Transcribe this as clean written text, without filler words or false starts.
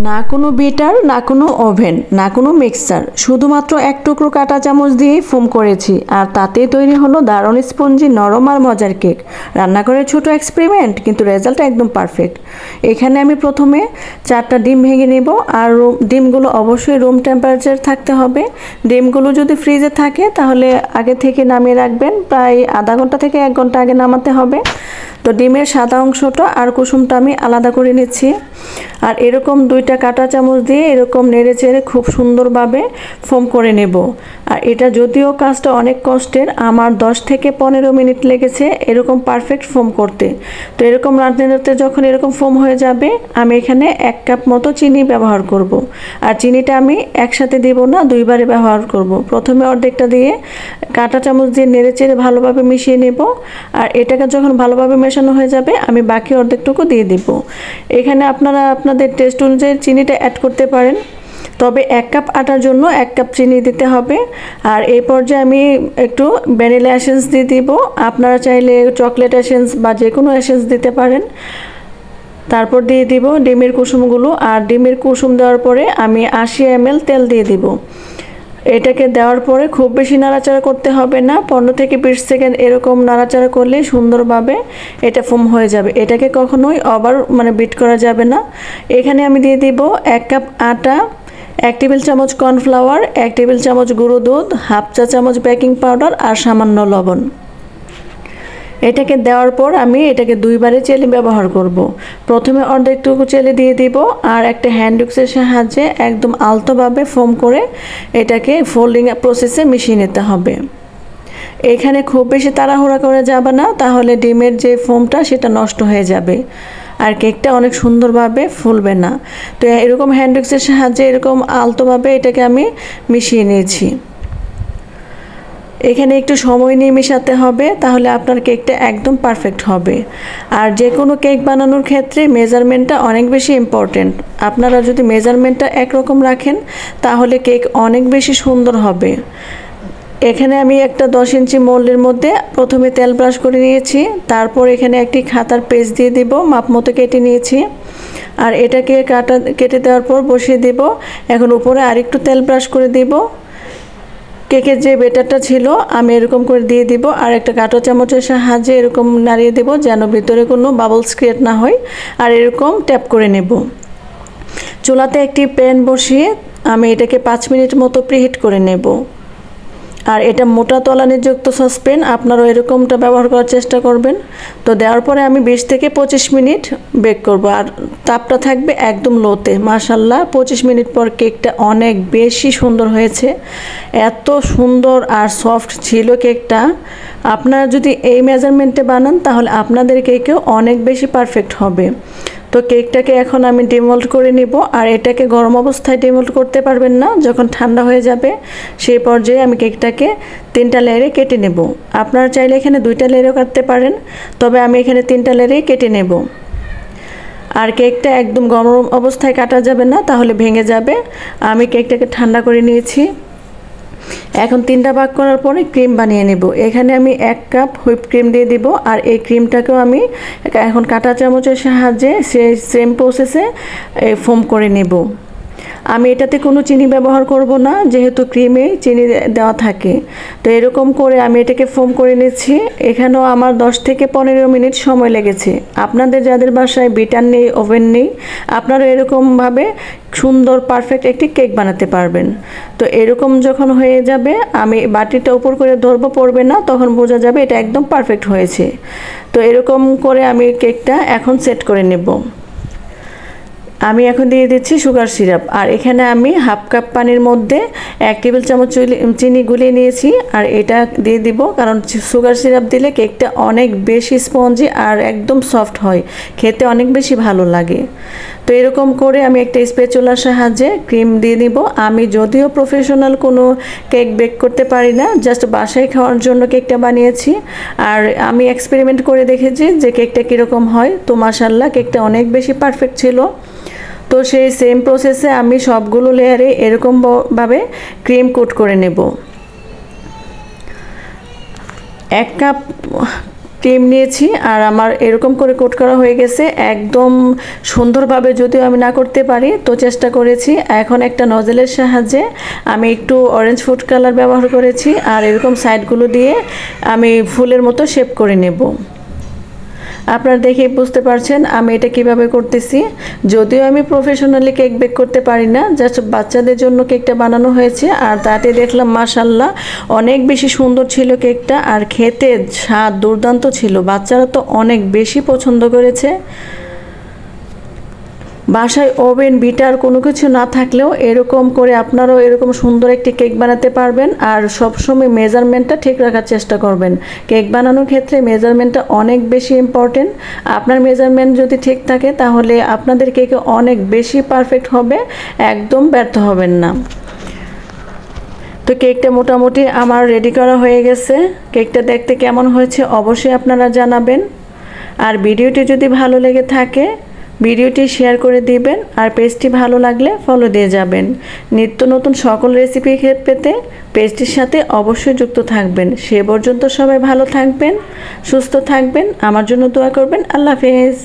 না কোনো বিটার, না কোনো ওভেন, না কোনো মিক্সার, শুধুমাত্র এক টুকরো কাঁটা চামচ দিয়েই ফোম করেছি আর তাতেই তৈরি হলো দারুণ স্পঞ্জি নরম আর মজার কেক। রান্নাঘরের ছোট এক্সপেরিমেন্ট, কিন্তু রেজাল্ট একদম পারফেক্ট। এখানে আমি প্রথমে 4টা ডিম ভেঙে নেব আর ডিমগুলো অবশ্যই রুম টেম্পারেচার থাকতে হবে। ডিমগুলো যদি ফ্রিজে থাকে তাহলে আগে থেকে নামিয়ে রাখবেন, প্রায় আধা ঘন্টা থেকে 1 ঘন্টা আগে নামাতে হবে। তো ডিমের সাদা অংশটা আর কুসুমটা আমি আলাদা করে নিচ্ছি আর এরকম 2টা কাঁটা চামচ দিয়ে এরকম নেড়ে চেড়ে খুব সুন্দরভাবে ফোম করে নেব। আর এটা যদিও কাজটা অনেক কষ্টের, আমার 10 থেকে 15 মিনিট লেগেছে এরকম পারফেক্ট ফোম করতে। তো এরকম রাঁধতে রাঁধতে যখন এরকম ফোম হয়ে যাবে, আমি এখানে 1 কাপ মতো চিনি ব্যবহার করব। আর চিনিটা আমি একসাথে দেব না, 2বারে ব্যবহার করব। প্রথমে অর্ধেকটা দিয়ে কাঁটা চামচ দিয়ে নেড়ে চেড়ে ভালোভাবে মিশিয়ে নেব আর এটাকে যখন ভালোভাবে মেশানো হয়ে যাবে আমি বাকি অর্ধেকটুকু দিয়ে দিব। এখানে আপনারা আপনাদের টেস্ট অনুযায়ী চিনিটা অ্যাড করতে পারেন, তবে 1 কাপ আটার জন্য 1 কাপ চিনি দিতে হবে। আর এই পর্যায়ে আমি একটু ভ্যানিলা এসেন্স দিয়ে দিব, আপনারা চাইলে চকলেট এসেন্স বা যে কোনো এসেন্স দিতে পারেন। তারপর দিয়ে দিব ডিমের কুসুমগুলো, আর ডিমের কুসুম দেওয়ার পরে আমি 80 ml তেল দিয়ে দিব। এটাকে দেওয়ার পরে খুব বেশি নাড়াচাড়া করতে হবে না, 15 থেকে 20 সেকেন্ড এরকম নাড়াচাড়া করলে সুন্দরভাবে এটা ফোম হয়ে যাবে। এটাকে কখনোই ওভার বিট করা যাবে না। এখানে আমি দিয়ে দিব 1 কাপ আটা, 1 টেবিল চামচ কর্নফ্লাওয়ার, 1 টেবিল চামচ গুঁড়ো দুধ, হাফ চা চামচ বেকিং পাউডার আর সামান্য লবণ। এটাকে দেওয়ার পর আমি এটাকে 2বারে চেলে ব্যবহার করব। প্রথমে অর্ধেকটুকু চেলে দিয়ে দিব আর একটা হ্যান্ড উইক্সের সাহায্যে একদম আলতোভাবে ফোম করে এটাকে ফোল্ডিং প্রসেসে মিশিয়ে নিতে হবে। এখানে খুব বেশি তাড়াহুড়া করে যাবে না, তাহলে ডিমের যে ফোমটা সেটা নষ্ট হয়ে যাবে আর কেকটা অনেক সুন্দরভাবে ফুলবে না। তো এরকম হ্যান্ড উইক্সের সাহায্যে এরকম আলতোভাবে এটাকে আমি মিশিয়ে নিয়েছি। এখানে একটু সময় নিয়ে মেশাতে হবে, তাহলে আপনার কেকটা একদম পারফেক্ট হবে। আর যে কোনো কেক বানানোর ক্ষেত্রে মেজারমেন্টটা অনেক বেশি ইম্পর্টেন্ট। আপনারা যদি মেজারমেন্টটা একরকম রাখেন তাহলে কেক অনেক বেশি সুন্দর হবে। এখানে আমি একটা 10 ইঞ্চি মোল্ডের মধ্যে প্রথমে তেল ব্রাশ করে নিয়েছি, তারপর এখানে একটি খাতার পেজ দিয়ে দিব, মাপ মতো কেটে নিয়েছি। আর এটাকে কেটে দেওয়ার পর বসিয়ে দিব। এখন উপরে আরেকটু তেল ব্রাশ করে দিব। কেকের যে বেটারটা ছিল আমি এরকম করে দিয়ে দিব আর একটা কাঁটা চামচের সাহায্যে এরকম নাড়িয়ে দেব যেন ভিতরে কোনো বাবলস ক্রিয়েট না হয়। আর এরকম ট্যাপ করে নেব। চুলাতে একটি প্যান বসিয়ে আমি এটাকে 5 মিনিট মতো প্রিহিট করে নেব। আর এটা মোটা তলানিযুক্ত সসপ্যান, আপনারাও এরকমটা ব্যবহার করার চেষ্টা করবেন। তো দেওয়ার পরে আমি 20 থেকে 25 মিনিট বেক করব আর তাপটা থাকবে একদম লোতে। মাশাআল্লাহ 25 মিনিট পর কেকটা অনেক বেশি সুন্দর হয়েছে, এত সুন্দর আর সফট ছিল কেকটা। আপনারা যদি এই মেজারমেন্টে বানান তাহলে আপনাদের কেকেও অনেক বেশি পারফেক্ট হবে। তো কেকটাকে এখন আমি ডিমোল্ড করে নিব। আর এটাকে গরম অবস্থায় ডিমোল্ড করতে পারবেন না, যখন ঠান্ডা হয়ে যাবে সেই পর্যায়ে আমি কেকটাকে 3টা লেয়ারে কেটে নেব। আপনারা চাইলে এখানে 2টা লেয়ারও কাটতে পারেন, তবে আমি এখানে 3টা লেয়ারেই কেটে নেব। আর কেকটা একদম গরম অবস্থায় কাটা যাবে না, তাহলে ভেঙে যাবে। আমি কেকটাকে ঠান্ডা করে নিয়েছি। এখন 3টা ভাগ করার পরে ক্রিম বানিয়ে নেব। এখানে আমি 1 কাপ হুইপ ক্রিম দিয়ে দিব আর এই ক্রিমটাকেও আমি এখন কাঁটা চামচের সাহায্যে সেই সেম প্রসেসে ফোম করে নেব। আমি এটাতে কোনো চিনি ব্যবহার করব না, যেহেতু ক্রিমে চিনি দেওয়া থাকে। তো এরকম করে আমি এটাকে ফোম করে নিচ্ছি। এখানেও আমার 10 থেকে 15 মিনিট সময় লেগেছে। আপনাদের যাদের বাসায় বিটার নেই, ওভেন নেই, আপনারা এরকমভাবে সুন্দর পারফেক্ট একটি কেক বানাতে পারবেন। তো এরকম যখন হয়ে যাবে আমি বাটিটা উপর করে ধরবো, পড়বে না, তখন বোঝা যাবে এটা একদম পারফেক্ট হয়েছে। তো এরকম করে আমি কেকটা এখন সেট করে নেব। আমি এখন দিয়ে দিচ্ছি সুগার সিরাপ। আর এখানে আমি হাফ কাপ পানির মধ্যে 1 টেবিল চামচ চিনি গুলিয়ে নিয়েছি আর এটা দিয়ে দিব, কারণ সুগার সিরাপ দিলে কেকটা অনেক বেশি স্পঞ্জি আর একদম সফট হয়, খেতে অনেক বেশি ভালো লাগে। তো এরকম করে আমি একটা স্প্যাচুলার সাহায্যে ক্রিম দিয়ে দিব। আমি যদিও প্রফেশনাল কোনো কেক বেক করতে পারি না, জাস্ট বাসায় খাওয়ার জন্য কেকটা বানিয়েছি। আর আমি এক্সপেরিমেন্ট করে দেখেছি যে কেকটা কীরকম হয়। তো মাশাআল্লাহ কেকটা অনেক বেশি পারফেক্ট ছিল। তো সেই সেম প্রসেসে আমি সবগুলো লেয়ারে এরকমভাবে ক্রিম কোট করে নেব। 1 কাপ ক্রিম নিয়েছি আর আমার এরকম করে কোট করা হয়ে গেছে একদম সুন্দরভাবে। যদিও আমি না করতে পারি তো চেষ্টা করেছি। এখন একটা নজেলের সাহায্যে আমি একটু অরেঞ্জ ফুড কালার ব্যবহার করেছি আর এরকম সাইডগুলো দিয়ে আমি ফুলের মতো শেপ করে নেব। আপনারা দেখেই বুঝতে পারছেন আমি এটা কিভাবে করতেছি। যদিও আমি প্রফেশনালি কেক বেক করতে পারি না, জাস্ট বাচ্চাদের জন্য কেকটা বানানো হয়েছে আর তাতে দেখলাম মাশাআল্লাহ অনেক বেশি সুন্দর ছিল কেকটা আর খেতে স্বাদ দুর্দান্ত ছিল। বাচ্চারা তো অনেক বেশি পছন্দ করেছে। বাসায় ওভেন বিটার কোনো কিছু না থাকলেও এরকম করে আপনারাও এরকম সুন্দর একটি কেক বানাতে পারবেন। আর সবসময় মেজারমেন্টটা ঠিক রাখার চেষ্টা করবেন। কেক বানানোর ক্ষেত্রে মেজারমেন্টটা অনেক বেশি ইম্পর্টেন্ট। আপনার মেজারমেন্ট যদি ঠিক থাকে তাহলে আপনাদের কেকে অনেক বেশি পারফেক্ট হবে, একদম ব্যর্থ হবেন না। তো কেকটা মোটামুটি আমার রেডি করা হয়ে গেছে। কেকটা দেখতে কেমন হয়েছে অবশ্যই আপনারা জানাবেন। আর ভিডিওটি যদি ভালো লেগে থাকে ভিডিওটি শেয়ার করে দিবেন আর পেজটি ভালো লাগলে ফলো দিয়ে যাবেন। নিত্য নতুন সকল রেসিপি পেতে পেজটির সাথে অবশ্যই যুক্ত থাকবেন। সে পর্যন্ত সবাই ভালো থাকবেন, সুস্থ থাকবেন, আমার জন্য দোয়া করবেন। আল্লাহ হাফেজ।